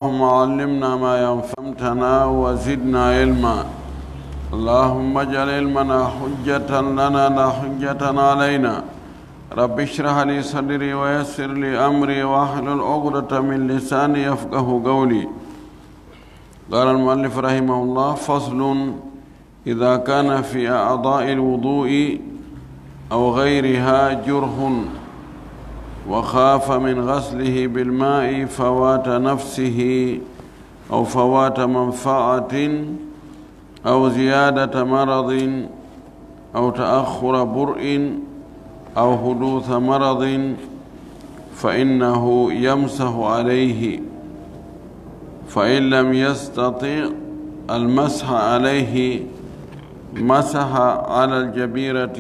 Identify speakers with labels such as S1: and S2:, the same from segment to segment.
S1: اللهم علمنا ما ينفعنا وزدنا علما. اللهم اجعل علمنا حجة لنا لا حجة علينا. رب اشرح لي صدري ويسر لي أمري واحلل عقدة من لساني يفقه قولي. قال المؤلف رحمه الله: فصل: إذا كان في أعضاء الوضوء أو غيرها جرح وخاف من غسله بالماء فوات نفسه أو فوات منفعة أو زيادة مرض أو تأخر برء أو حدوث مرض فإنه يمسح عليه، فإن لم يستطع المسح عليه مسح على الجبيرة،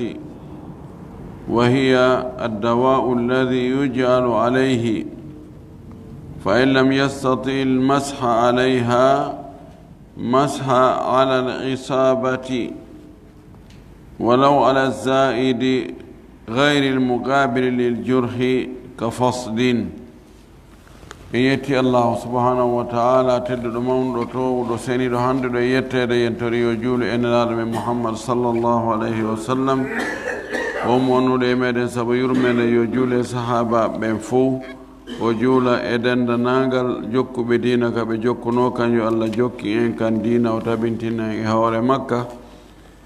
S1: وهي الدواء الذي يجعل عليه، فإن لم يستطع المسح عليها مسح على الإصابة، ولو على الزائد غير المقابل للجرح كفصد. يتي الله سبحانه وتعالى تدد موندو ودو سينيدو هاندو يتede yentoriyo juuli enelaɗo men Muhammad sallallahu alayhi wa sallam o mo wonnude e meɗen saabu yurmede yo juule sahaba ɓen fof o juula e dendanagal jokkuɓe diina ka ɓe jokkuno kanjo Allah jokki en kan diina o tabintina e hoore Makka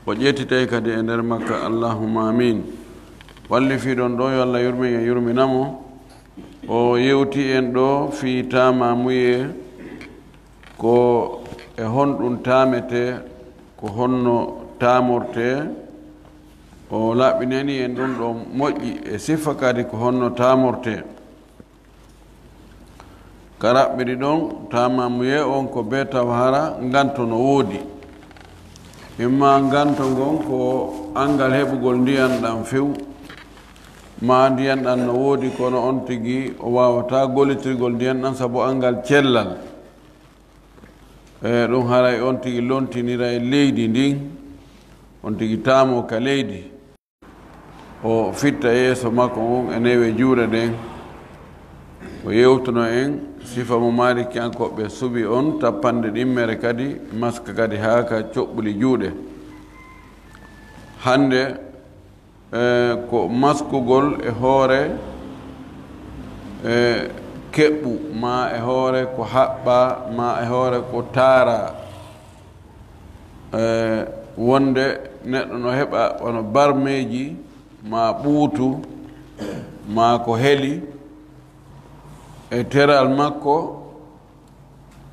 S1: o ƴettitay kadi e nder Makka. Allahumma amin. walli fiɗon ɗo yo Allah yurmin e yurminamo. o yewti en ɗo fi tamamuye ko e honɗum tamete ko honno tamorte. o laɓɓinani en ɗum ɗo moƴƴi e sifa kadi ko honno tamorte. ka raɓɓiɗi ɗon tamamuye on ko be taw hara nganto no woodi, imma nganto ngon ko angal heɓugol ndiyan ɗam few, ma ndiyan ɗan no woodi kono on tigi o wawata gollitirgol ndiyan ɗan sabu angal cellal. ɗum haray on tigi lontinira e leydi ndin, on tigi tamo ka leydi, o fitta yeeso makko ngon e newe juuɗe ɗen. o yewtuno en sifa mo maalikiyankoɓe suɓi on tappande ɗimmere kadi maska kadi haa ka coɓɓuli juuɗe. hande ko maskugol e hoore keɓɓu, ma e hoore ko haɓɓa, ma e hoore ko taara. wonde neɗɗo no heɓa wono barmeji ma ɓuutu ma ko heli e teral makko,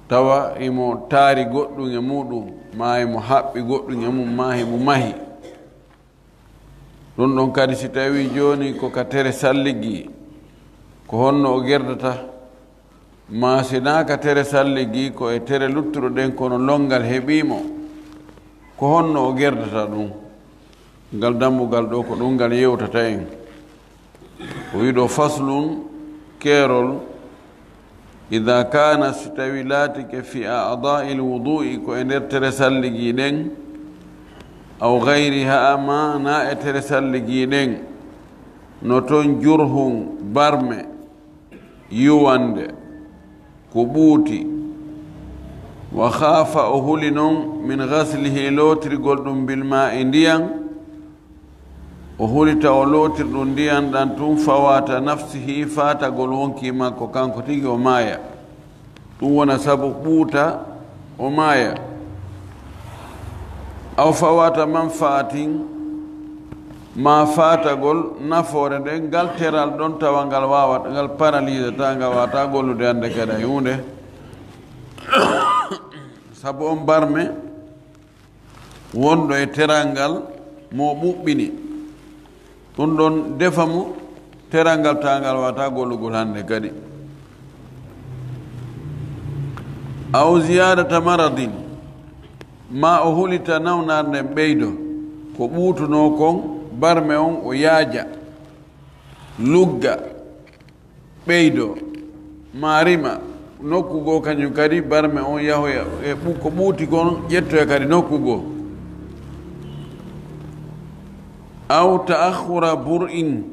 S1: tawa imo taari goɗɗum e muɗum, ma imo haɓɓi goɗɗum e mum, ma himo mahi. ɗum ɗon kadi si tawi joni ko ka tere salligi ko honno o gerdata, ma sina ka tere salligi ko e tere luttuɗo ɗen kono longal heɓimo, ko honno o gerdata ɗum. ngal dammugal ɗo ko ɗum ngal yewtata en. o wiɗo faslun keerol: ida kana si tawi laatike fi a'dai lwudu'i ko e nder tere salligi ɗen, aw gayriha ma na e tere salligi ɗen, no toon jurhum barme yuwande ko ɓuuti, wa khafa o huli noon min gaslihi lootirgol ɗum bilma e ndiyan, o hulita o lootir ɗum ndiyan ɗan tun fawata nafsihi, fatagol wonki makko kanko tigi o maaya. ɗum wona sabu ɓuuta o maaya. aw fawata manfaatin, ma fatagol nafoore nden ngal teral ɗon tawa ngal wawata, ngal paralyse ta, ngal wawata gollude hande kadi hunde sabu on barme wonɗo e teral ngal mo ɓuɓɓini, ɗum ɗon defa mo teral ngal ta ngal wawata gollugol hande kadi. aw ziyadata maradin, ma o hulita nawnar nden ɓeydo ko ɓuutuno kon barme on o yaaja lugga ɓeydo ma rima nokkugo kañum kadi barme on yahoya e ko ɓuuti kon ƴettoya kadi nokkugo. aw ta'akhura bur'in,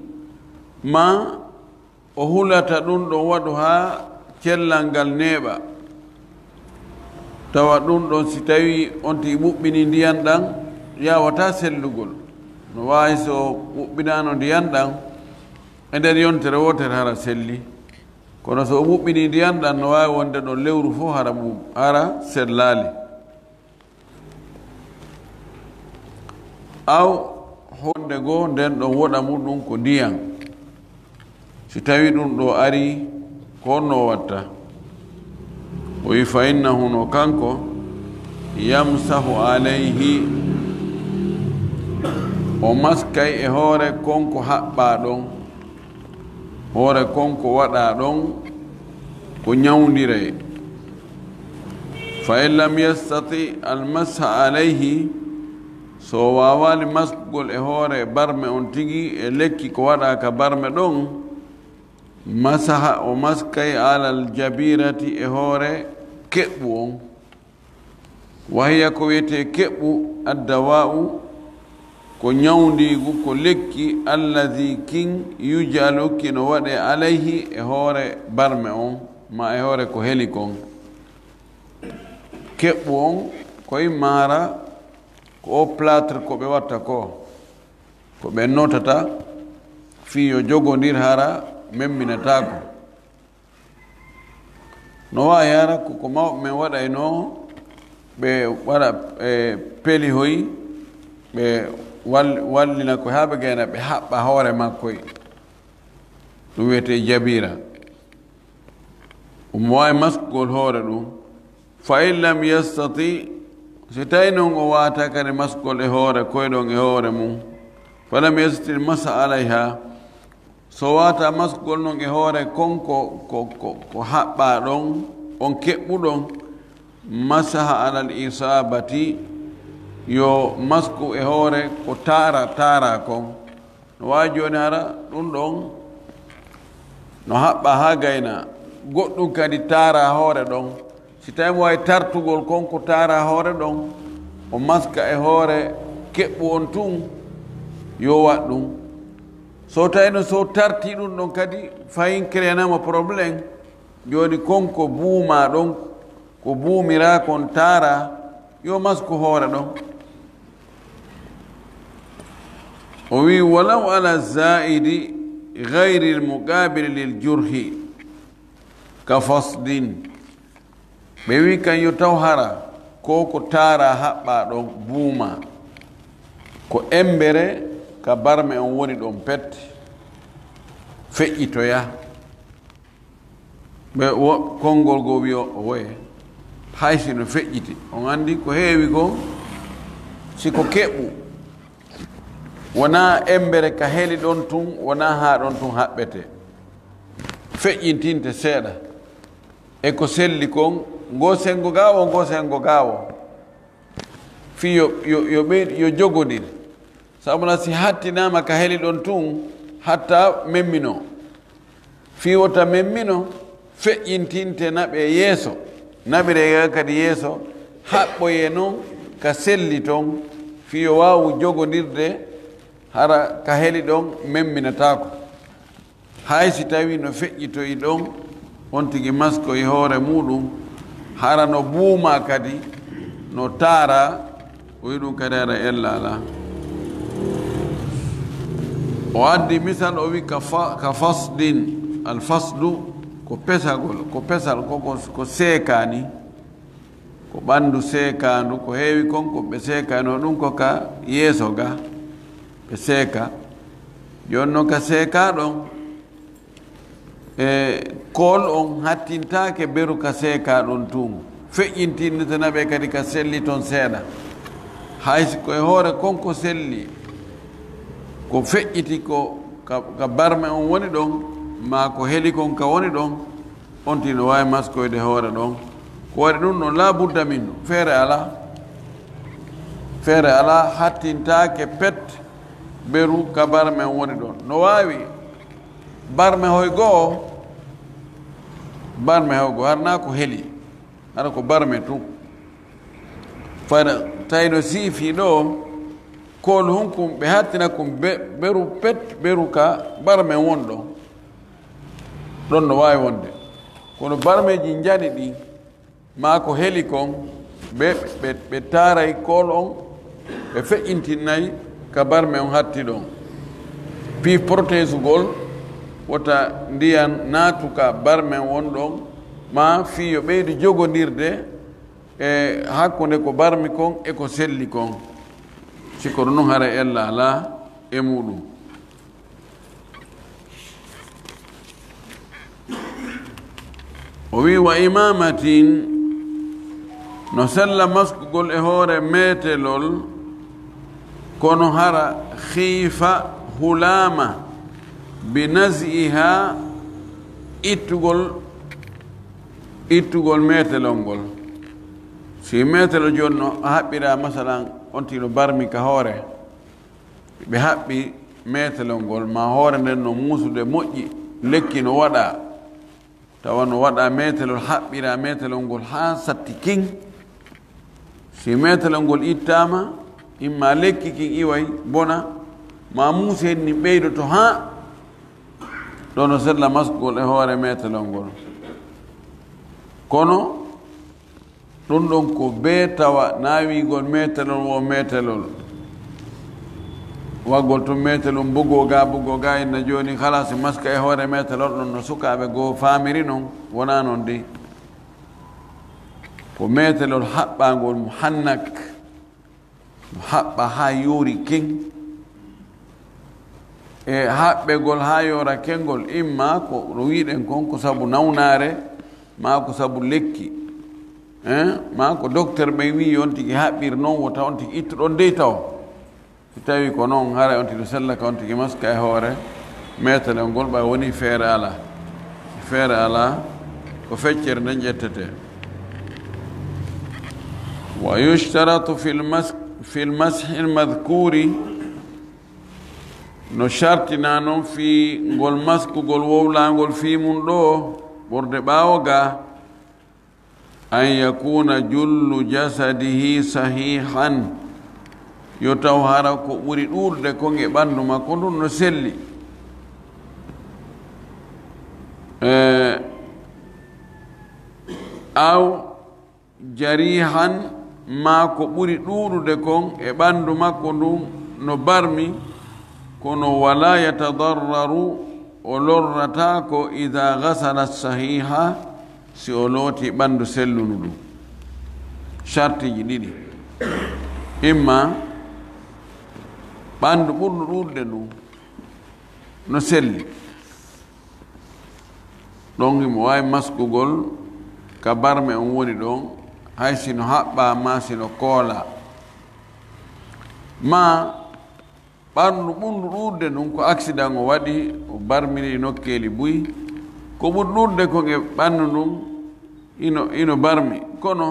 S1: ma o hulata ɗum ɗon waɗu ha cellal ngal neeɓa tawa ɗum ɗon si tawi on ti ɓuɓɓini ndiyan ɗan yawata sellugol no wawi so ɓuɓɓinano ndiyan ɗan e nder yontere wotere hara selli kono so ɓuɓɓini ndiyan ɗan no wawi wonde ɗo lewru fof hara sellali aw honde goo nden ɗon woɗa muɗum ko ndiyan si tawi ɗum ɗo ari ko honno watta o wi fa innahu no kanko yamsahu alayhi o maskay e hoore konko haɓɓa ɗon hoore konko waɗa ɗon ko ñawdire fa in lam yastati almasha alayhi so wawani maskugol e hoore barme on tigi e lekki ko waɗa ka barme ɗon masaha o maskay alal jabirati e hoore keɓɓu on wahiya ko wiyete keɓɓu addawa'u ko ñawdigu ko lekki allazi kin yujalu kino waɗe alayhi e hoore barme on ma e hoore ko heli kon keɓɓu on koye maara ko o plâtre ko ɓe watta ko ɓe notata fi yo jogodir hara memminatako no wawi hara koko mawɓe men waɗayno ɓe waɗa peli hoy ɓe wallina ko haɓe gayna ɓe haɓɓa hoore makkoy ɗum wiyete jabira omo wawi maskugol hoore ɗum fa in lam yastati si tawi noon o wata kadi maskugol e hoore koyɗon e hoore mum fa lam yastati masa alayha so wata maskugol noon e hoore konko ko haɓɓa ɗon on keɓɓuɗon masaha alal isabati yo masku e hoore ko tara kon no wawi joni hara ɗum ɗon no haɓɓa ha gayna goɗɗum kadi tara hoore ɗon si tawi mo wawi tartugol konko tara hoore ɗon o maska e hoore keɓɓu on tun yo wat ɗum so tawino so tarti ɗum ɗon kadi fayin créanama probléme joni konko buuma ɗon ko buumira kon tara yo masku hoore ɗon o wi walaw ala zaidi gayri lmugabili liljurhi ka fasdin ɓe wi kan yo taw hara ko ko tara haɓɓa ɗon buuma ko embere ka barme on woni ɗon pet feƴƴitoya ɓe konngol goo wi o woye haysi no feƴƴiti on anndi ko heewi ko siko keɓɓu wona embere ka heli ɗon tun wona haa ɗon tun haɓɓete feƴƴintinte seeɗa e ko selli kon ngo sengo gaawo fi yo jogodir sabuna si hattinama ka heli ɗon tun hatta memmino fi wota memmino feƴƴintinte naɓe yeeso naɓire kadi yeeso haɓɓoye noon ka selli toon fi yo wawu jogodirde hara ka heli ɗon memminatako hay si tawi no feƴƴitoyi ɗon on tigi masko e hoore muɗum hara no buuma kadi no taara o wi ɗum kadi ara ellala o addi misal o wi ka fasdin alfasdu ko pesagol ko pesal ko seekani ko ɓanndu seekandu ko heewi kon ko ɓe seekano ɗum ko ka yeeso ga ɓe seeka joni noon ka seeka ɗon e kool on hattintake beru ka seeka ɗon tun feƴƴintinnitanaɓe kadi ka selli toon seeɗa haysi koye hoore konko selli ko feƴƴiti ko ka barme on woni ɗon ma ko heli kon ka woni ɗon on tino wawi maskoyde hoore ɗon ko waɗi ɗum ɗon la budda min ɗum feere ala hattintake pet beru ka barme on woni ɗon no wawi barme hoy goo harna ko heli hara ko barme tun fana tawino siifi ɗo kool hunkum ɓe hattina kum beru pet beru ka barme won ɗon no wawi wonde kono barmeji jaɗi ɗi ma ko heli kon ɓe taaray kool on ɓe feƴƴintinnayi ka barme on hatti ɗon pi protésugol wota ndiyan naatu ka barme won ɗon ma fiyo ɓeydi jogodirde e hakkunde ko barmi kon e ko selli kon sikono noon hara ella ala e muɗum o wi wa imamatin no sella maskugol e hoore metelol kono hara khiifa hulama binasiha ittugol metelol ngol si metelo jonno a haɓɓira masalan on tino barmi ka hoore ɓe haɓɓi metelol ngol ma hoore nden no muusude moƴƴi lekki no waɗa tawa no waɗa metelol haɓɓira metelol ngol ha satti king si metelol ngol ittama imma lekki kin iway bona ma muusi henni ɓeydoto ha ɗo no sella maskugol e hoore metelol ngol kono ɗum ɗon ko bee tawa naawigol metelol wo metelol waggol tun metelol bugoga inna joni halasi maska e hoore metelol ɗon no sukaɓe goo famiri noon wona noon de ko metelol haɓɓagol mo hannak mo haɓɓa ha yoori king e haɓɓegol ha yoora kengol imma ko no wiɗen kon ko sabu nawnare ma ko sabu lekki ma ko docteur ɓe wi on tigi haɓɓir noon wota on tigi ittuɗon dey taw so tawi ko noon hara on tigi sella ka on tigi maska e hoore metelol ngol ɓa woni feere ala ko feccere nden ƴettete wa yushtaratu fi lmashi lmadkuri no shartina noon fi ngol maskugol wowlangol fi mum ɗo ɓurde ɓaawo ga an yakuna jullu jasadihi sahihan yo taw hara ko ɓuri ɗurde kon e ɓanndu makko ndun no selli aw jarihan ma ko ɓuri ɗuuɗude kon e ɓanndu makko ndun no barmi kono wala yatadarraru o lorrata ko ida gasala sahiha si o looti ɓanndu sellunu ɗum chartiji ɗiɗi imma ɓanndu ɓurɗu ɗuuɗde ɗum no selli ɗon imo wawi maskugol ka barme on woni ɗon hay sino haɓɓa ma sino koola ma ɓanndu ɓurndu ɗuurde ɗum ko accident o waɗi o barmiri nokkeeli buyi ko ɓuri ɗuurde kon e ɓanndu ɗum ino barmi kono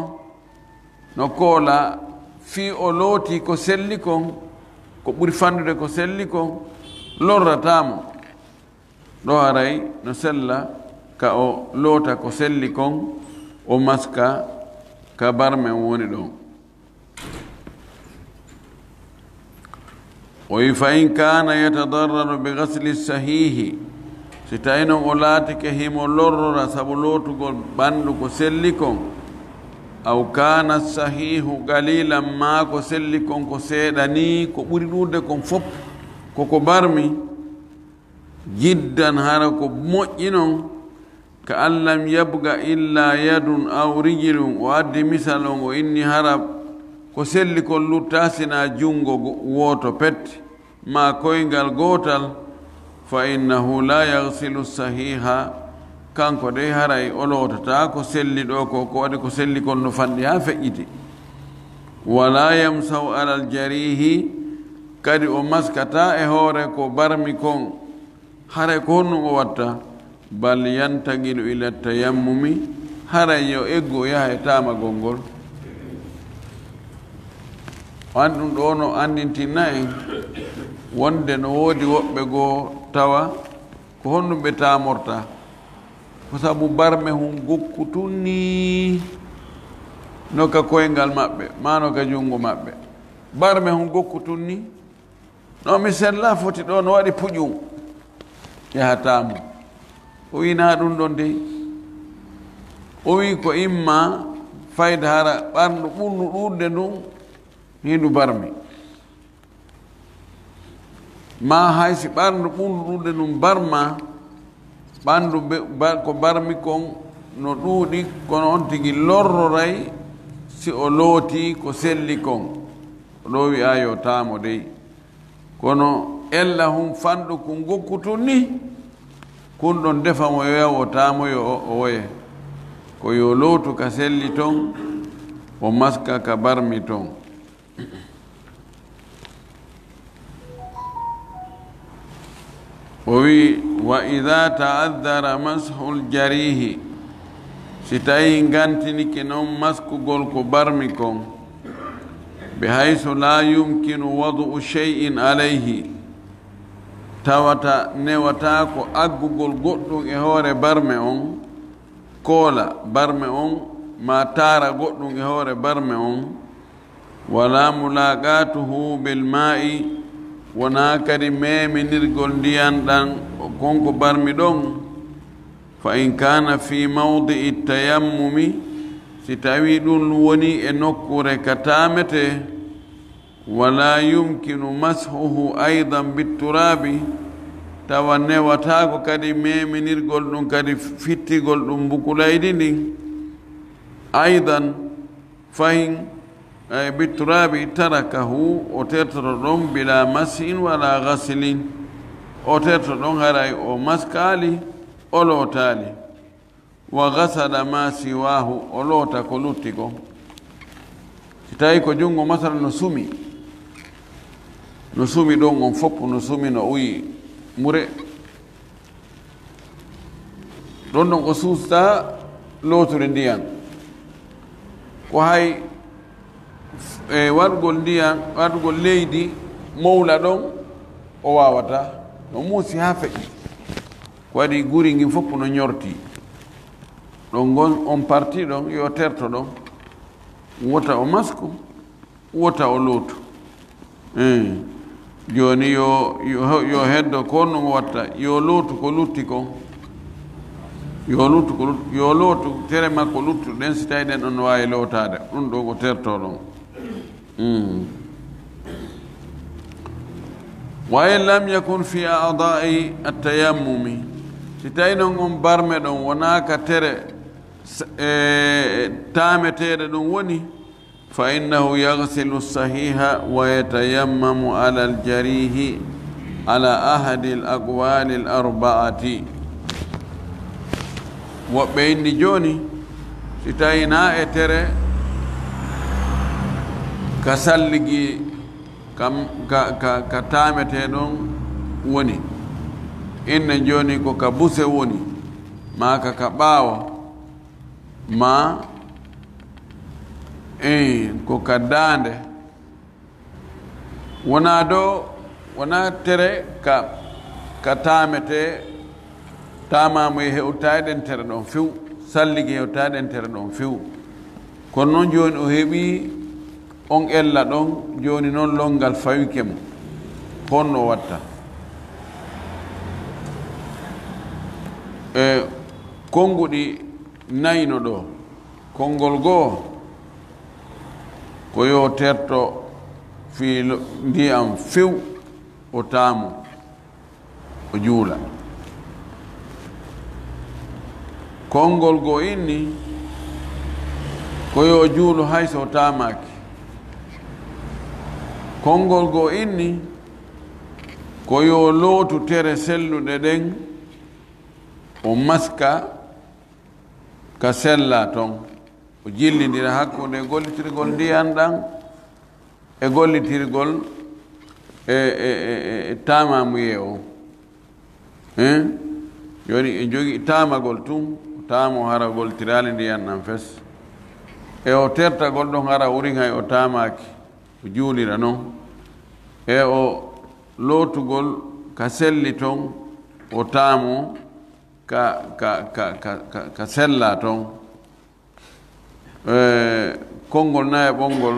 S1: no koola fii o looti ko selli kon ko ɓuri fandude ko selli kon lorratamo ɗo haray no sella ka o loota ko selli kon o maska ka barme woni ɗon o wi fa in kana yatadarraru bi gasli sahihi si tawi noon o laatike himo lorrora sabu lootugol ɓanndu ko selli kon aw kana sahihu galilan ma ko selli kon ko seeɗa ni ko ɓuri ɗurde kon fof koko barmi jiddan hara ko moƴƴi noon ka an lam yabga illa yadun aw rijilum o addi misal on o inni hara ko selli kon luttasina junngo wooto pet ma koyngal gootal fa innahu la yagsilu sahiha kanko de haray o lootata ko selli ɗo ko waɗi ko selli kon no fanɗi ha feƴƴiti wala yamsahu alal jarihi kadi o maskata e hoore ko barmi kon haray ko honno o watta bal yantagilu ila tayammumi haray yo eggo yaha e tamagol ngol an ɗum ɗo no andintinna en wonde no woodi woɓɓe goo tawa ko honɗum ɓe tamorta ko sabu barme hum gokku tunni no ka koyngal maɓɓe ma no ka junngo maɓɓe barme hum gokku tunni no mi sella foti ɗo no waɗi puƴum yahatamo o wina ɗum ɗon de o wi ko imma fayda hara ɓarndu ɓurnu ɗuɗde ndun hindu barmi ma haysi ɓarndu ɓurnu ɗuɗde ndun barma ɓandu ko barmi kon no ɗuuɗi kono on tigi lorroray si o looti ko selli kon o ɗo wi'a yo taamo dey kono ella hum fanɗu ko gokkutun ni kun ɗon defa mo yo o taamo yo o woye ko yo lootu ka selli ton o maska ka barmi ton o wi wa ida ta'addara mashul jarihi si tawi gantinike noon maskugol ko barmi kon bi haysu la yumkinu wadu shay'in alayhi tawata newata ko aggugol goɗɗum e hoore barme on koola barme on ma taara goɗɗum e hoore barme on wala mulaqatuhu bil ma'i wona kadi meminirgol ndiyan ɗan konko barmi ɗon fa in kana fi mawdi'i tayammumi si tawi ɗum woni e nokkure ka tamete wala yumkinu mashuhu aydan bitturabi tawa newatako kadi meminirgol ɗum kadi fittigol ɗum bukulaydi ndin aydan fahin bitturabi tarakahu o tertoto ɗon bila mashin wala gasilin o terto ɗon haray o maskali o lootali wa gasala ma siwahu o loota ko lutti ko si tawi ko jungo masala no sumi ɗon on foppu no sumi no uyi mure ɗon ɗon ko suusta lootude ndiyan ko hay waɗugol ndiyan waɗugol leydi mowla ɗon o wawata no muusi ha feƴi ko waɗi guri ngin fof no ñorti ɗon gon on parti ɗon yo terto ɗon wota o masku wota o lootu joni yo heddo ko no watta yo lootu ko lutti kon yo lootu tere makko luttu ɗen si tawi ɗen ɗon no wawi lootade ɗum ɗo ko terto ɗon wa in lam yakun fi a'da'i at-tayammumi si tawi noon on barme ɗon wona ka tere taameteɗe ɗum woni fa innahu yaghsilu sahiha wa yatayammamu ala al-jarihi ala ahadi al-aqwali al-arba'ati woɓɓe indi joni si tawi na e tere ka salligi ka taamete ɗon woni inne joni ko ka buse woni ma ka ɓaawa ma ko ka daande wona ɗo wona tere ka taamete tamamu e hewtaɗen tere ɗon few salligi hewtaɗen tere ɗon few kono noon joni o heeɓi on ella ɗon joni noon longal fawike mo honno watta konguɗi nayno ɗo konngol goo ko yo terto fi ndiyam few o taamu o juula konngol goo inni ko yo juulu hayso taamaki konngol goo inni ko yo lootu tere selluɗe ɗen o maska ka sella ton o jillidira hakkude gollitirgol ndiyan ɗan e gollitirgol e tamamuye o joni e jogi tamagol tun o tamo hara goltirali ndiyan ɗan fes e o tertagol ɗon hara uri hay o tamaki o juulira noon e o lootugol ka selli ton o taamo ka sella ton konngol naye ɓonngol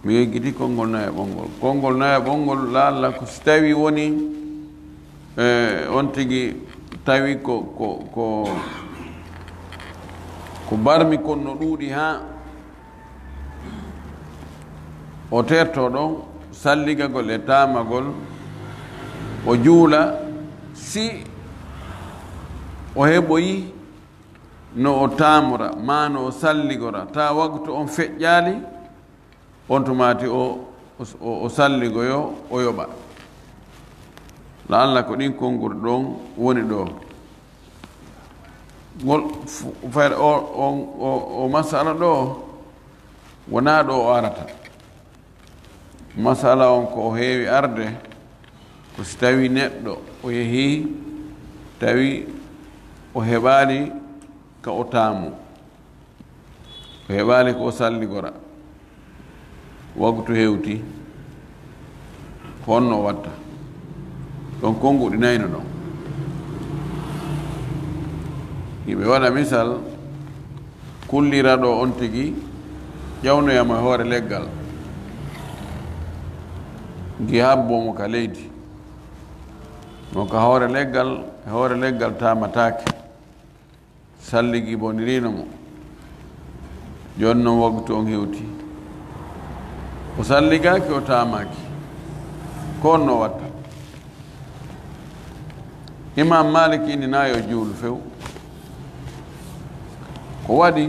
S1: mi yeggiti konngol naye ɓonngol laalla ko si tawi woni on tigi tawi ko ko barmi konno ɗuuɗi ha o terto ɗon salligagol e tamagol o juula si o heɓoyi no o tamora ma no o salligora ta waktu on feƴƴali on tumati o salligoyo o yoɓa laalla ko ɗin konngol ɗon woni ɗo ngol fayre o masala ɗo wona ɗo o arata masala on ko o heewi arde ko si tawi neɗɗo o yehi tawi o heɓali ka o taamu o heɓali ko o salligora waktu hewti honno watta ɗon konnguɗi nayno ɗon yimɓe waɗa misal kullira ɗo on tigi ƴawnoyamo e hoore leggal gi habbomo ka leydi no ka hoore leggal tamatake salligi bonirino mo joni noon waktu on hewti o salligaki o tamaki ko on no watta imam malik ini nayo juulu few ko waɗi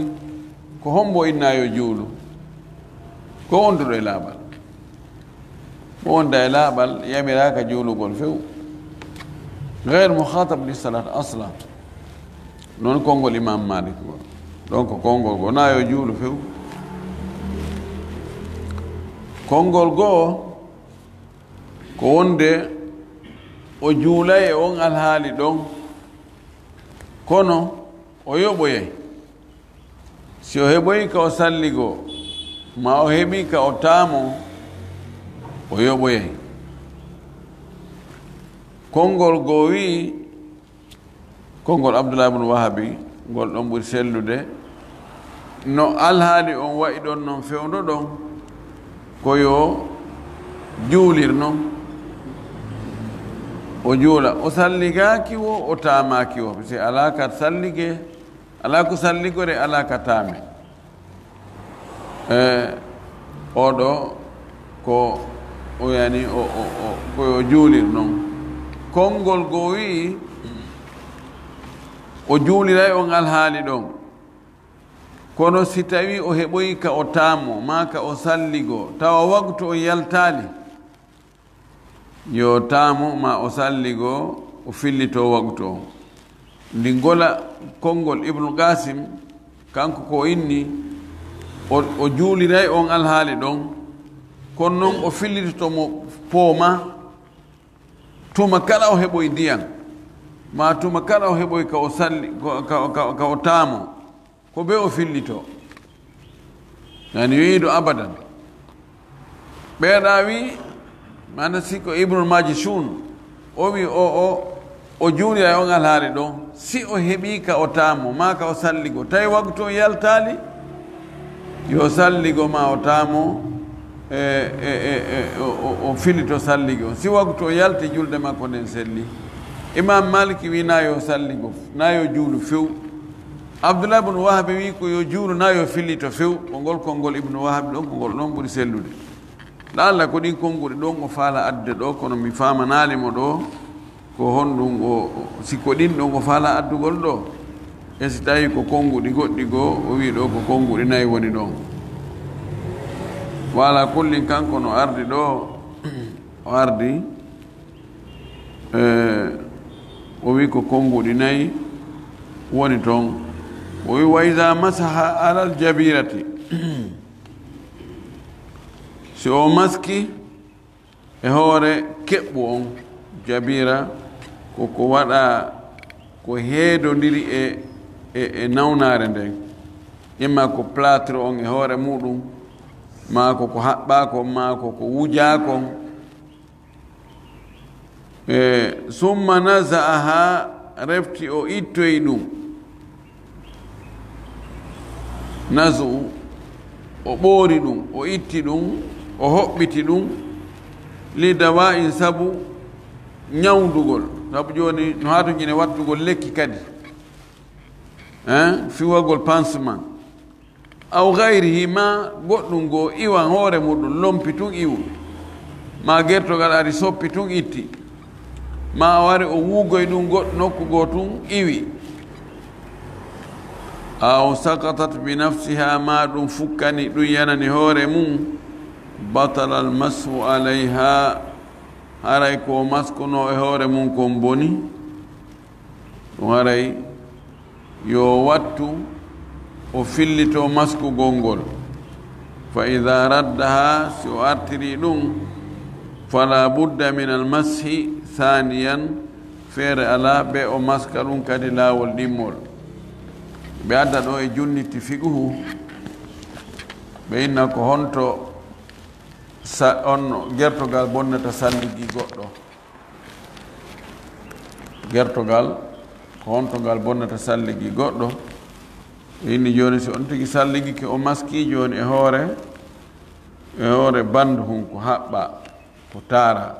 S1: ko hombo innayo juulu ko wonduɗo e laaɓal mo wonda e laaɓal yamiraka juulugol few غير مخاطب للصلاة أصلا نون كونغو الإمام مالك دونك كونغو غو نايو جولو فيو كونغو غو كونده o juulay e on alhaali ɗon kono o yoɓoyay si o heɓoyi ka o salligo ma o heɓi ka o taamo o yoɓoyay konngol goo wi konngol abdoullah ibne wahabi ngol ɗon ɓuri sellude no alhaali on wayi ɗon noon fewndo ɗon koyo juulir noon o juula o salligaki wo o taamaki wo si ala ka sallige ala ko salligore ala ka taame oɗo ko o yani koyo juulir noon konngol goo wi o juuliray on alhaali ɗon kono si tawi o heɓoyi ka o taamo ma ka o salligo tawa waktu o yaltaali yo taamo ma o salligo o fillito waktu o ndi gola konngol ibnu qasim kanko ko inni o juuliray on alhaali ɗon kono noon o fillitotomo pooma tuma kala o heɓoy ndiyan ma tuma kala o heɓoy ka o salli ka o taamo ko be o fillito yani wiido abadan ɓeeɗa wi mana siko ibnul majishun o wi o juulira on alhaali ɗon si o heɓi ka o taamo ma ka o salligo tawi waktu o yaltaali yo salligo ma o taamo o filito salligo si waktu o yalti julde makko nden selli imam maliki wi nayo salligo nayo juulu few abdoullah ibne wahabi wi ko yo juulu nayo fillito few ko ngol konngol ibne wahabi ɗon ko ngol ɗon ɓuri sellude laalla ko ɗin konnguɗe ɗon o faala adde ɗo kono mi famanalimo ɗo ko honɗum o sikko ɗin ɗon o faala addugol ɗo e si tawi ko konnguɗi goɗɗi goo o wi ɗo ko konnguɗi nayi woni ɗon wala kullin kanko no ardi ɗo o ardi o wi ko konnguɗi nayi woni toon o wi wa ida masaha alal jabirati si o maski e hoore keɓɓu on jabira koko waɗa ko heedodiri e nawnare nden imma ko plâtre on e hoore muɗum ma ko haɓɓakon ma ko wujakon summa nasa'aha refti o ittoyi ɗum nasu o ɓoori ɗum o itti ɗum o hoɓɓiti ɗum li dawa'in sabu ñawdugol sabu joni no hatojine wattugol lekki kadi fi wagol pansement aw gayrihi ma goɗɗum goo iwan hoore muɗum lompi tun iwu ma gertogal ari soppi tun itti ma a wari o wuugoy ɗum goɗɗo nokku goo tun iwi aw sakatat bi nafsiha ma ɗum fukkani ɗum yanani hoore mum batala almasu alayha haray ko maskuno e hoore mum kon boni ɗum haray yo wattu o fillito maskugol ngol fa ida raddaha si o artiri ɗum fala budda min almashi thaniyan feere ala ɓe o maska ɗum kadi laawol ɗimmol ɓe adda ɗo e junnitti figuhu ɓe inna ko honto on gertogal bonnata salligi goɗɗo gertogal ko hontogal bonnata salligi goɗɗo inni joni so on tigi salligi ke o maski joni e hoore bandu hun ko haɓɓa ko taara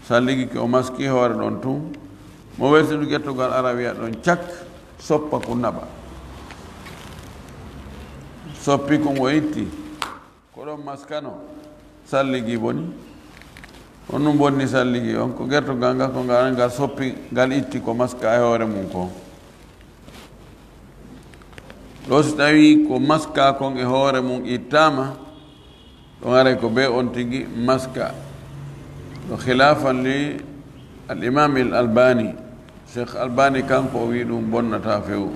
S1: salligi ke o maski hoore ɗon tun mo wertidu gertogal ara wiya ɗon cak soppa ko naɓa soppi kon o itti ko ɗon maskano salligi boni on ɗum bonni salligi on ko gertogal ngal ko ngal soppi ngal itti ko maska e hoore mum ko ɗo so tawi ko maska kon e hoore mum ittama ɗon aray ko ɓe on tigi maska ɗo khilafan li al imam al albani cheikh albani kanko o wi ɗum bonnata fewu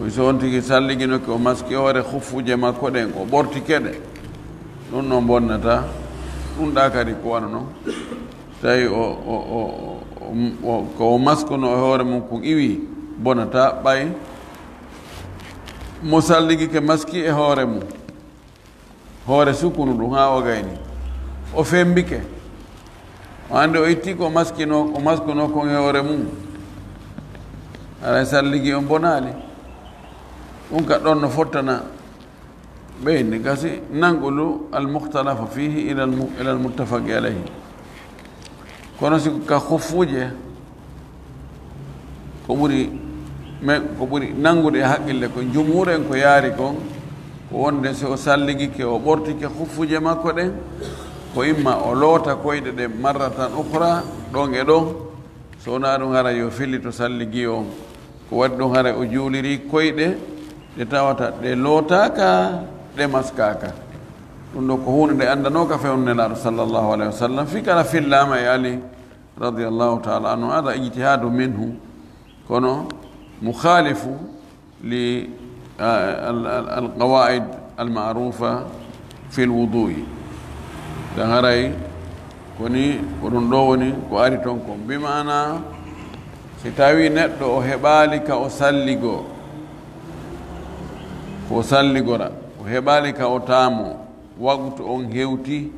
S1: oy so on tigi salliginoke o maski hoore huffuje makko ɗen o ɓorti keɗe ɗum noon bonnata ɗum ɗa kadi ko wana noon tawi ko o maskuno e hoore mum ko iwi bonata ɓay mo salligi ke maski e hoore mum hoore sukunu ɗum ha o gayni o fembike o ande o itti ko maskuno kon e hoore mum aɗa salligi on bonali ɗum ka ɗon no fottana ɓeyni gasi nangolu almuhtalafa fihi ila almuttafaqi alayhi kono si ka huffuje ko ɓuri nangude e haqqille ko jumhur en ko yaari kon ko wonde so o salligi ke o ɓortike huffuje makko ɗen ko imma o loota koyɗe ɗe marratan ukhra ɗon e ɗon so wona ɗum hara yo fillito salligi on ko waɗi ɗum hara o juuliri koyɗe ɗe tawata ɗe lootaka ɗe maskaka ɗum ɗo ko hunde nde andanoka fewn nelaɗo sallllahu alayhi wa sallam fi kala fillama e ali radiallahu taala anhu hada ijtihadu minhu kono mukhalifu li alqawaid almarufa fi lwudui dan haray koni ko ɗum ɗo woni ko ari toon kon bimana si tawi neɗɗo o heɓali ka o salligo ko salligora o heɓali ka o taamo waktu on hewti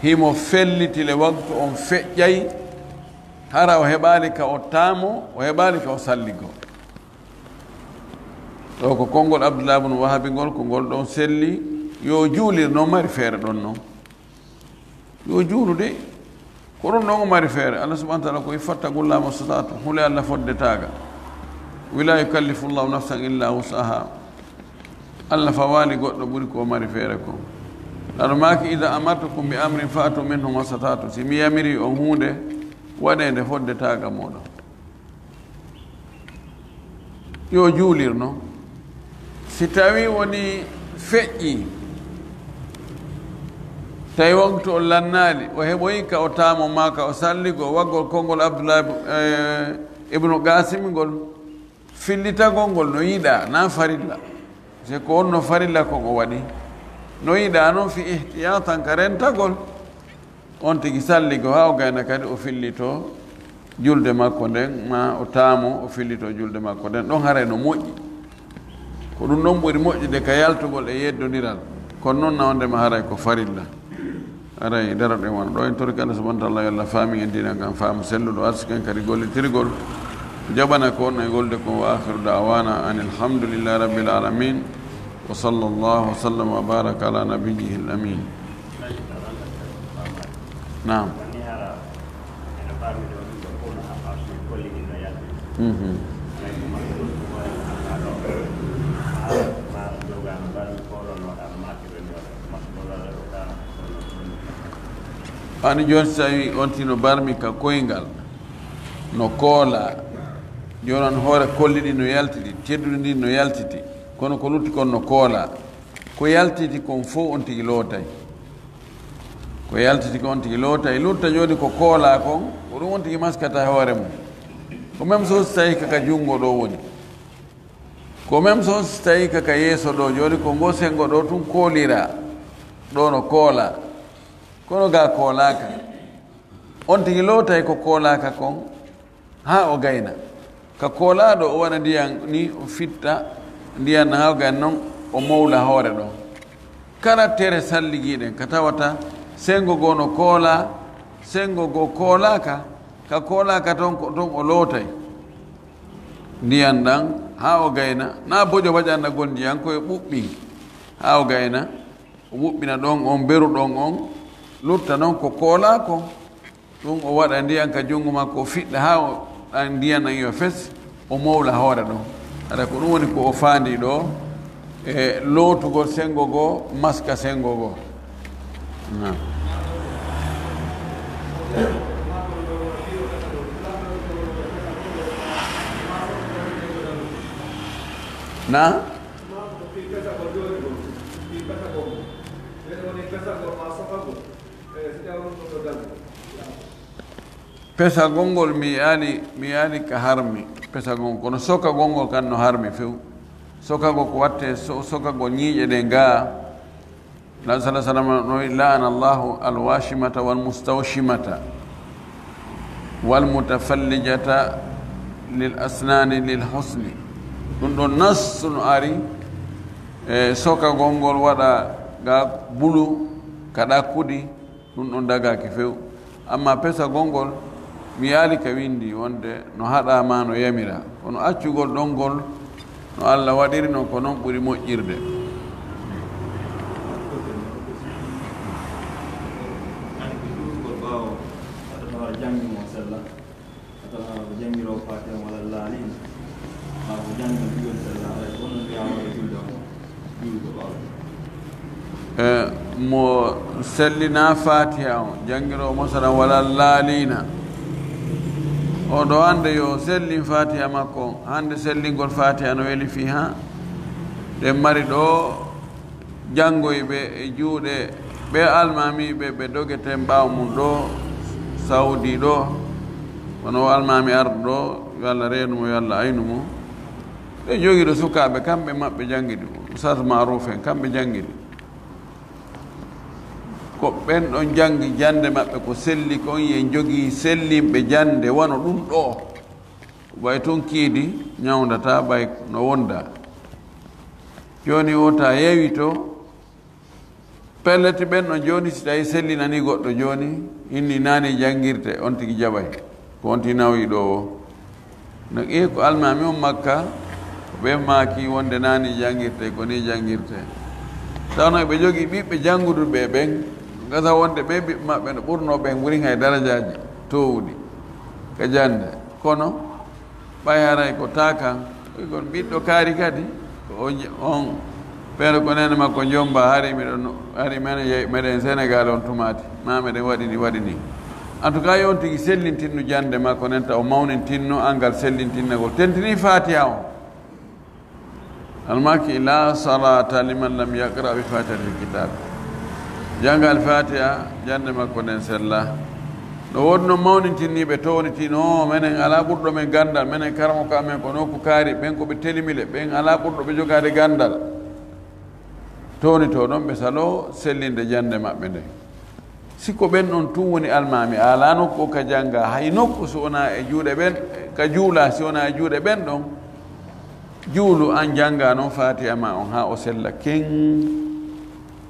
S1: himo fellitile waktu on feƴƴay hara o heɓali ka o taamo o heɓali ka o salligo ɗo ko konngol abdoullah bnu wahabi ngol ko ngol ɗon selli yo juulir noon mari feere ɗon noon yo juulu de ko ɗum ɗon o mari feere allah subahana taala ko fattagullama statatu hule allah foddetaga wila yukallifu llahu nafsan illa wusaha allah fawali goɗɗo ɓuri ko mari feere ko ɗaɗo maki ida amartukum bi amrin fatu minhu mastatatu si mi yamiri on hunde waɗede foddetaga moɗon yo juulirno si tawi woni feƴƴi tawi waktu o lannali o heɓoyi ka o taamo ma ka o salligo waggol konngol abdoullah ibnu gasim ngol fillitagol ngol no yiɗa na farilla se ko wonno farilla kon o waɗi no yiɗa noon fi ihtiyatan ka rentagol on tigi salligo ha o gayna kadi o fillito julde makko nden ma o taamo o fillito julde makko nden ɗon haray no moƴƴi ko ɗum ɗon ɓuri moƴƴude ka yaltugol e yeddodiral kono noon nawndema haray ko farilla aray daroɗen wona ɗo en torki allah subahana taala yo allah faami en dina ngam faamu selluɗo arsiken kadi gollitirgol jaɓana ko on e golde ko wa akhiru dawana an alhamdulillahi rabbil alamin wa sallallahu wa sallam wa baraka ala nabiyihi l amin nam ani joni so tawi on tino barmi ka koyngal no koola jonon hoore kolli ɗi no yaltiti teddude ndi no yaltiti kono ko lutti kon no koola ko yaltiti kon fof on tigi lootay ko yaltiti ko on tigi lootay lutta joni ko koola kon ko ɗum on tigi maskata hoore mum ko même so tawi kaka junngo ɗo woni ko même so tawi kaka yeeso ɗo joni ko ngo sengo ɗo tun koolira ɗo no koola kono ga koolaka on tigi lootay ko koolaka kon ha o gayna ka koolaɗo o waɗa ndiyan ni o fitta ndiyan ha o gayna noon o mawla hoore ɗon kala tere salligiɗen ka tawata sengo goo no koola sengo goo koolaka ka koolaka ton o lootay ndiyan ɗan ha o gayna na boƴo waƴanna gon ndiyan koye ɓuɓɓi ha o gayna o ɓuɓɓina ɗon on beru ɗon on lutta noon ko koola kon ɗum o waɗa ndiyan ka junngo makko o fiɗɗa ha o ndiyan nan yo fes o mawla hoore ɗon aɗa ko ɗum woni ko o faandi ɗo e lootugol sengo goo maska sengo goo na pesa gongol mi yaali ka harmi pesa gongol kono soka gongol kan no harmi few sokago ko watte sokago ñiiƴe ɗe nga nabi sa sallam no laana allahu alwashimata walmustawshimata walmutafallijata lil asnani lil husni ɗum ɗon nassu no ari e soka gongol waɗa ga bulu kaɗa kudi ɗum ɗon dagaki few amma pesa gongol mi yaali ka windi wonde no haɗama no yamira kono accugol ɗon ngol no Allah waɗiri noon ko noon ɓuri moƴƴirde mo sellina fatiha o jangiro masala wala laalina o ɗo hande yo sellin fatiha makko hande sellingol fatiha no weli fi ha ɗe mari ɗo janngoyɓe e juuɗe ɓe almamiɓe ɓe dogeten ɓaawo mum ɗo saudi ɗo wono almami arɗo ɗo yo Allah reenumo yo Allah aynumo ɓe jogiɗo sukaɓe kamɓe maɓɓe jangiɗi usat maruf en kamɓe jangiɗi ko ɓen ɗon jangi jande maɓɓe ko selli kon yen jogii sellinɓe jande wano ɗum ɗo ɓay tun kiidi ñawdata ɓay no wonda joni o ta yeewi to pellete ɓen ɗon joni si tawi sellinani goɗɗo joni inni nani jangirte on tigi jaɓay ko on ti nawi ɗo o no ƴee ko almami on makka ɓe maaki wonde nani jangirte ko ni jangirte tawno ɓe jogii ɓiɓɓe janguduɓe ɓen gasa wonde ɓe ɓiɓɓe maɓɓe no ɓurno ɓen ɓuri hay darajaji towɗi ka jande kono ɓay haray ko takan kon ɓiɗɗo kaari kadi on feere ko nene makko jomba hari meɗen Sénégal on tumati ma meɗen waɗi ni en tout cas yon tigi sellintinno jande makko nen taw mawnintinno angal sellintinnagol tentini fatiha o almaki la salata liman lam yaqra bi fatihatil kitab jangal fatiha jande makko nden sella no wonno mawnintinniɓe townitino menen ala ɓurɗo men gandal menen karamo ka men ko nokku kaari ɓen koɓe telimile ɓen ala ɓurɗo ɓe jogade gandal townito ɗon ɓe salo sellinde jande maɓɓe nde sikko ɓen ɗon tun woni almami ala nokku o ka janga hay nokku so wona e juuɗe ɓen ka juula si wona e juuɗe ɓen ɗon juulu an janga noon fatiha ma on ha o sella ken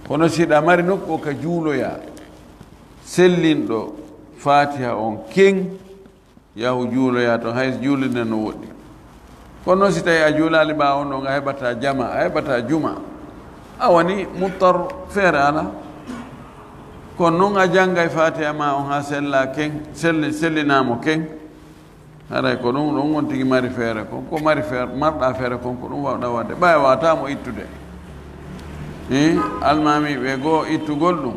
S1: kono siɗa mari nokku o ka juuloya sellinɗo fatiha on ken yahu juuloya to hay juulinde no woɗɗi kono noon si tawi a juulali ɓawo ɗon a heɓata jama a heɓata juma a woni muttar feere ala kono noon a janggay fatiha ma on ha sella ken sellinamo ken haray ko ɗum won tigi mari feere kon ko mari feere marɗa feere kon ko ɗum wawɗa wadde ɓaya watamo ittude almami ɓe goo ittugol ɗum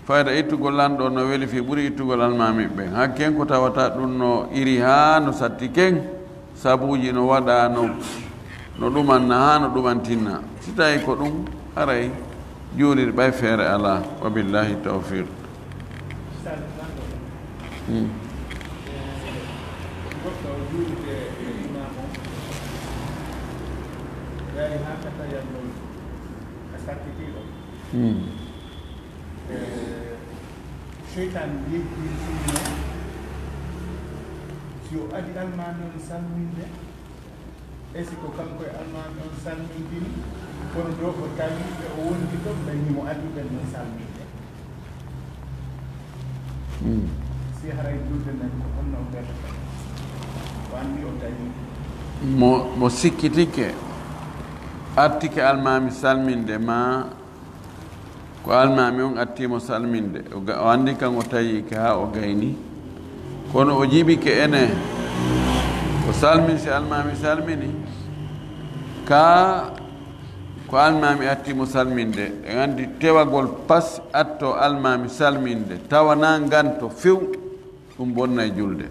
S1: fayda ittugol lanɗo no weli fi ɓuri ittugol almami ɓen hakken ko tawata ɗum no iri ha no satti ken sabuji no waɗa no ɗumanna ha no ɗumantinna si tawi ko ɗum aray juulirɗe ɓay feere ala wa billahi tawfiq
S2: Shaitan yejjini si o adi almami on salminde est ce que kanko e almami on salmindini kono ɗo ko tawi ɓe o wondi ɗo dañimo adduɓen non salminde si haray julde men ko honno o ɓerta o anndi o dañi
S1: mo sikkitike attike almami salminde ma ko almami on attimo salminde o andi kan o tayike ha o gayni kono o jibike ene o salmin si almami salmini ka ko almami attimo salminde e andi tewagol pas atto almami salminde tawana ganto few ɗum bonna e julde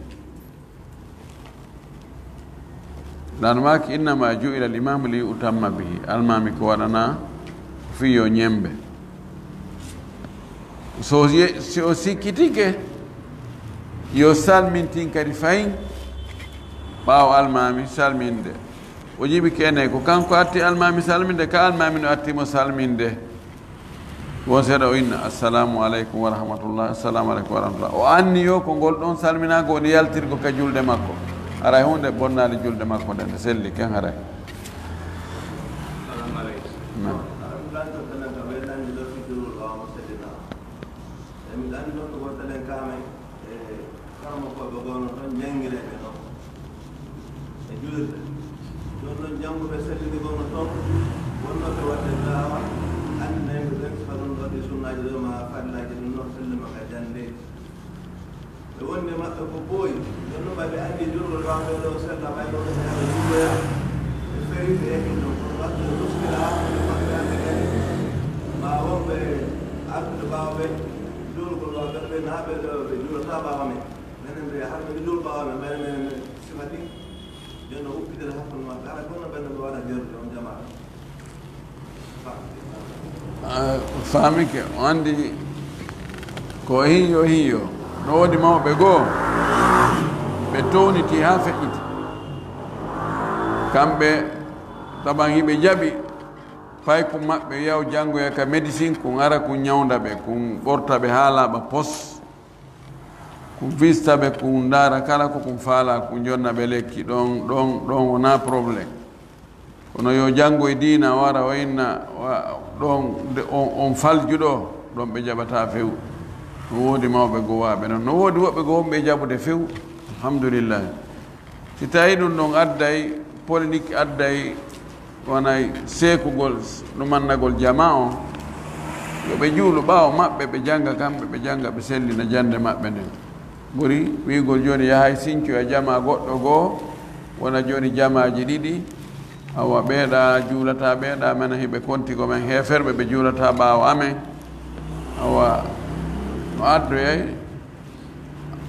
S1: lanmaki innama ju'ila l'imamu li utamma bihi almami ko waɗana fiyo ñembe so o sikkitike yo salmintin kadi fayin ɓaawo almami salminde o jiɓi kene ko kanko atti almami salminde ka almami no attimo salminde won seeɗa o inna assalamu aleykum wa rahmatullah assalamu aleykum wa rahmatullah o anni yo ko ngol ɗon salminago woni yaltirgo ka julde makko aray hunde bonnade julde makko nde nde selli ken haray
S3: janguɓe sellide gonno toon wonnoɓe wadde dawa anndinayɓe ɓen so ɗum ɗo ɗi sunnaji ɗo ma fadilaji ɗum noon sellima ka jande ɓe wonde maɓɓe ko ɓooyi ɗon ɗum ɓaɓe anndi jurgol wawɓe ɗo sella ɓay ɗo ɓe haɓe jugoya ɓe feriɓe ekin ɗon kono wadde muskila hakkude maɓɓe ande kadi ma wonɓe artude ɓawɓe jurgol wawɓe ɓe naaɓe ɗo ɓe jurata ɓawa men menen ɓe harɓe ɓe jur ɓawa men ɓayne men sifati jono uppidere hakkude maɓɓe ala gonno ɓenne ɓe waɗa jerude on jamaɗo
S1: faamike o anndi ko hiyo no woodi mawɓe goo ɓe towniti haa feƴƴiti kamɓe taban hiɓe jaɓi fay ko maɓɓe yaw janngoya ka médecine ko ara ko ñawnda ɓe ko ɓorta ɓe haa laaɓa pos ko vista ɓe ko ndaara kala koko faala ko jonna ɓe lekki ɗon wona probléme kono yo janngo e diina wara o inna ɗon on faljuɗo ɗon ɓe jaɓata few no woodi mawɓe gowaaɓe noon no woodi woɓɓe go wonɓe jaɓude few alhamdulillah si tawi ɗum ɗon adday politique adday wonay seekugol ɗumannagol jama o yo ɓe juulo ɓaawo maɓɓe ɓe jannga kamɓe ɓe jannga ɓe sellina jannde maɓɓe nden ɓuri wiigol jooni yahay sinco e jama goɗɗo goo wona jooni jamaji ɗiɗi awa ɓeeɗa juulata ɓeeɗa mena hiɓe konti ko men heeferɓe ɓe juulata ɓaawo amen awa no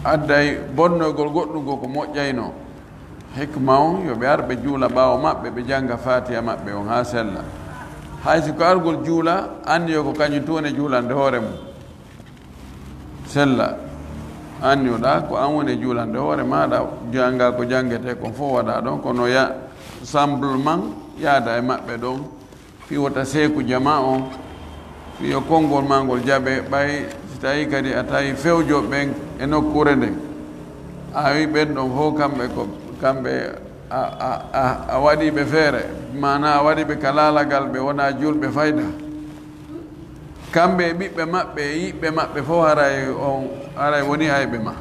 S1: adday bonnoygol goɗɗugo ko moƴƴayno hikma o yo ɓe ar ɓe juula ɓaawo maɓɓe ɓe jannga fatiha maɓɓe on haa sella hay si ko argol juula anni yo ko kañum tuune juulande hoore mum sella anniuɗa ko an woni juulande hoore maɗa janga ko jangete kon fof waɗa ɗon kono semblement yaada e maɓɓe ɗon fi wota seeku jama o fiyo konngol ma ngol jaɓe ɓay si tawi kadi a tawi fewjoɓe ɓen e nokkure nden a wi ɓen ɗon fof kamɓe a waɗiɓe feere mana a waɗiɓe ka laalagal ɓe wona julɓe fayda kamɓe e ɓiɓɓe maɓɓe e yiɓɓe maɓɓe fof haray woni ayɓe ma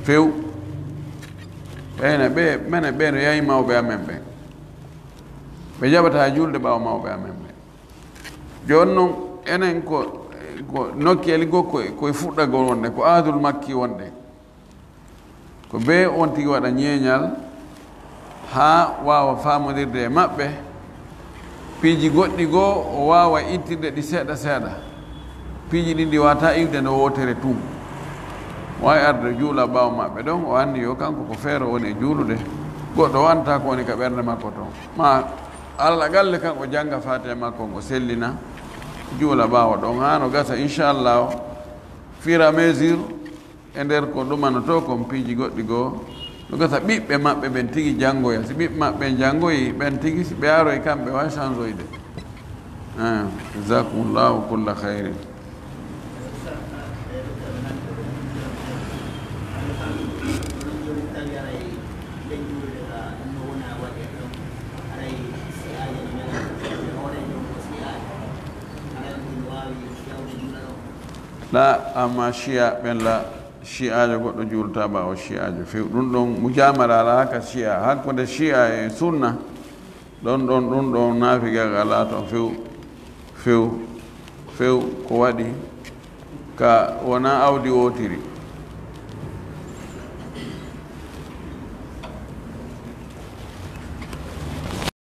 S1: few ɓeyna mene ɓe no yahi mawɓe amen ɓen ɓe jaɓata julde ɓaawa mawɓe amen ɓen jooni noon enen ko nokkeli goo koye fuɗɗagol wonde ko aadul makki wonde ko be on tigi waɗa ñeeñal haa waawa faamodirde e maɓɓe piiji goɗɗi goo o waawa ittirde ɗi seeɗa seeɗa piiji ɗi ndi wata iwde nde wotere tum wawi arde juula ɓaawo maɓɓe ɗon o anndi yo kanko ko feere woni e juulude goɗɗo wanta ko woni ka ɓernde makko toon ma allah galle kanko jannga fate makko ngo sellina juula ɓaawo ɗon hano gasa inchallah fira mesure e nder ko ɗumanoto kon piiji goɗɗi goo no gasa ɓiɓɓe maɓɓe ɓen tigi janngoya si ɓiɓɓe maɓɓe janngoyi ɓen tigi si ɓe aroye kamɓe wawi changeoyde jasakumllahu kulla hayrin la amma chia ɓen la chiajo goɗɗo juulta ɓawo chiajo few ɗum ɗon mujamala ala haka chia hakkude chia e sunna ɗum ɗon naafigal ala toon few ko waɗi ka wona awdi wotiri